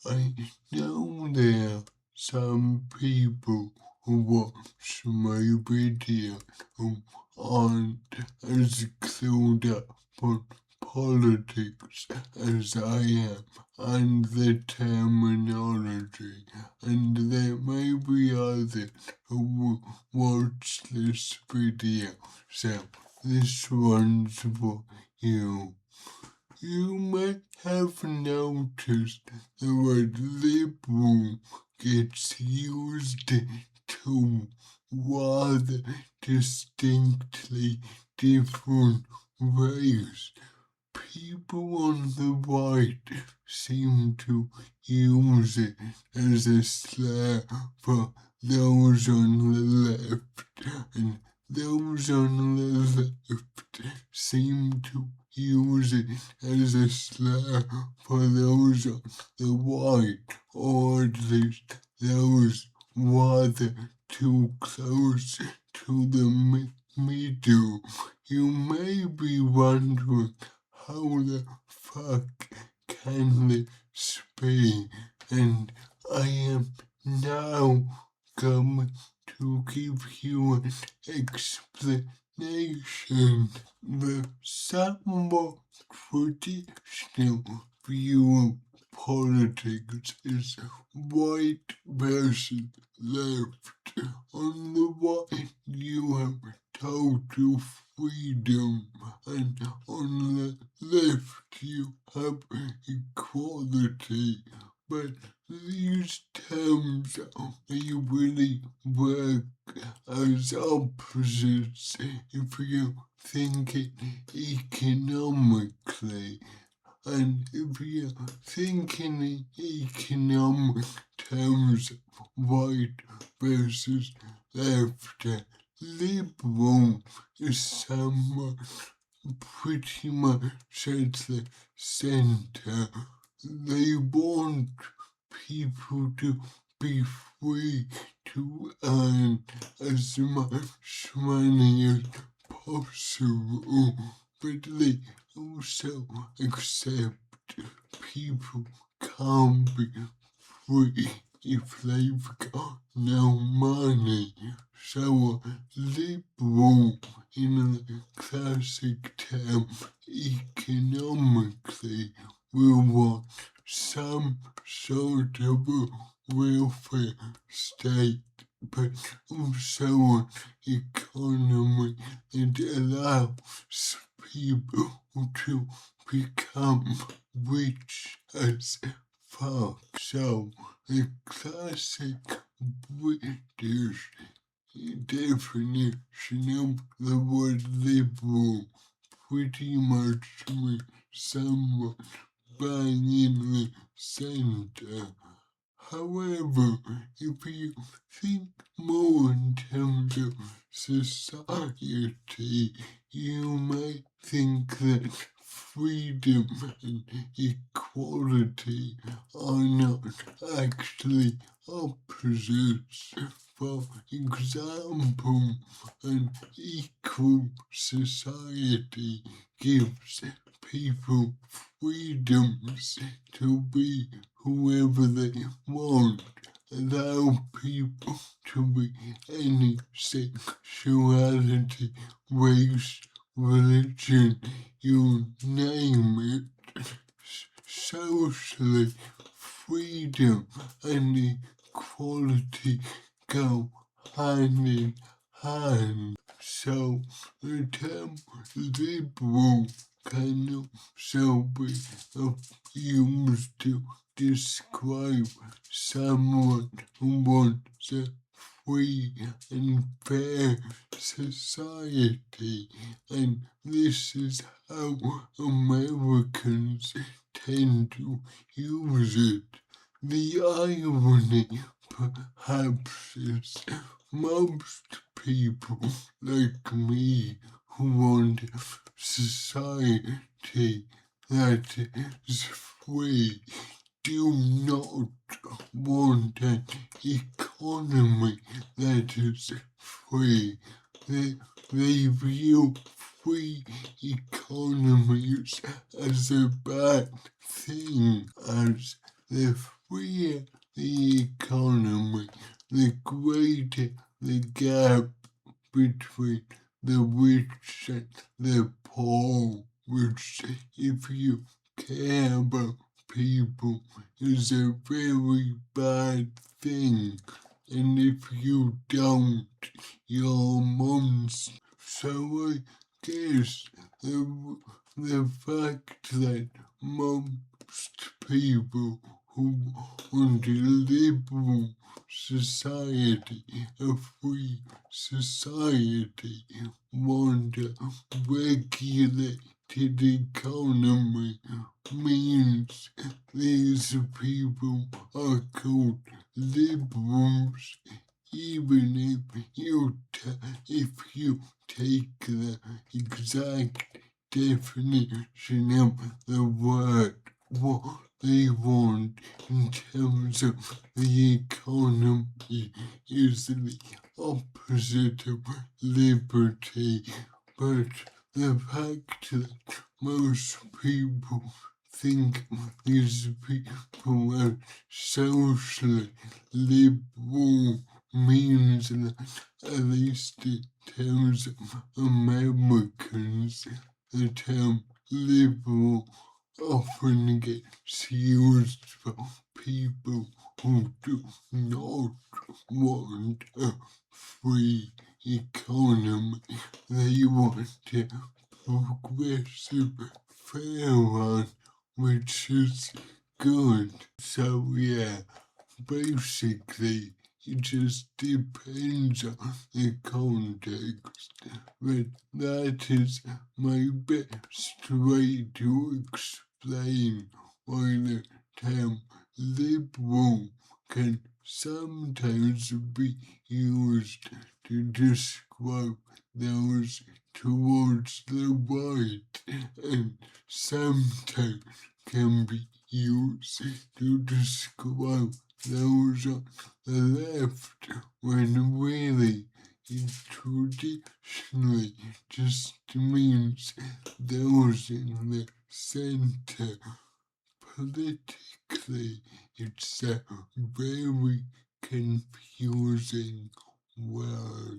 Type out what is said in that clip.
I know there are some people who watch my video who aren't as clued up on politics as I am and the terminology, and there may be others who will watch this video, so this one's for you. You may have noticed the word liberal gets used to rather distinctly different ways. People on the right seem to use it as a slur for those on the left, and those on the left seem to use it as a slur for those on the right, or at least those rather too close to the middle. You may be wondering how the fuck can this be? And I am now going to give you an explanation. The somewhat traditional view of politics is right versus left. On the right, you have total freedom, and on the left, you have equality. But these terms they really work as opposites if you think it economically. And if you're thinking in economic terms, right versus left, liberal is somewhat pretty much at the center. They want people to be free to earn as much money as possible, but they also accept people can't be free if they've got no money. So liberal in the classic term economically will want some sort of a welfare state, but also an economy that allows people to become rich as fuck. So the classic British definition of the word liberal pretty much means someone bang in the center. However, if you think more in terms of society, you may think that freedom and equality are not actually opposites. For example, an equal society gives people freedoms to be whoever they want, allow people to be any sexuality, race, religion, you name it. Socially, freedom and equality go hand in hand. So the term liberal can also be used to describe someone who wants a free and fair society, and this is how Americans tend to use it. The irony, perhaps, is most people like me who want a society that is free do not want an economy that is free. They view free economies as a bad thing, as the freer the economy, the greater the gap between the rich and the poor, which, if you care about people, is a very bad thing. And if you don't, you're a monster. So I guess the fact that most people who want a liberal society, a free society, want a regulated economy, means these people are called liberals, even if you take the exact definition of the word, what they want in terms of the economy is the opposite of liberty. But the fact that most people think these people are socially liberal means that, at least in terms of Americans, the term liberal often gets used for people who do not want a free economy. They want a progressive fair one, which is good. So yeah, basically it just depends on the context. But that is my best way to explain why the term liberal can sometimes be used to describe those towards the right and sometimes can be used to describe those on the left when really it traditionally just means those in the center. Politically, it's a very confusing word.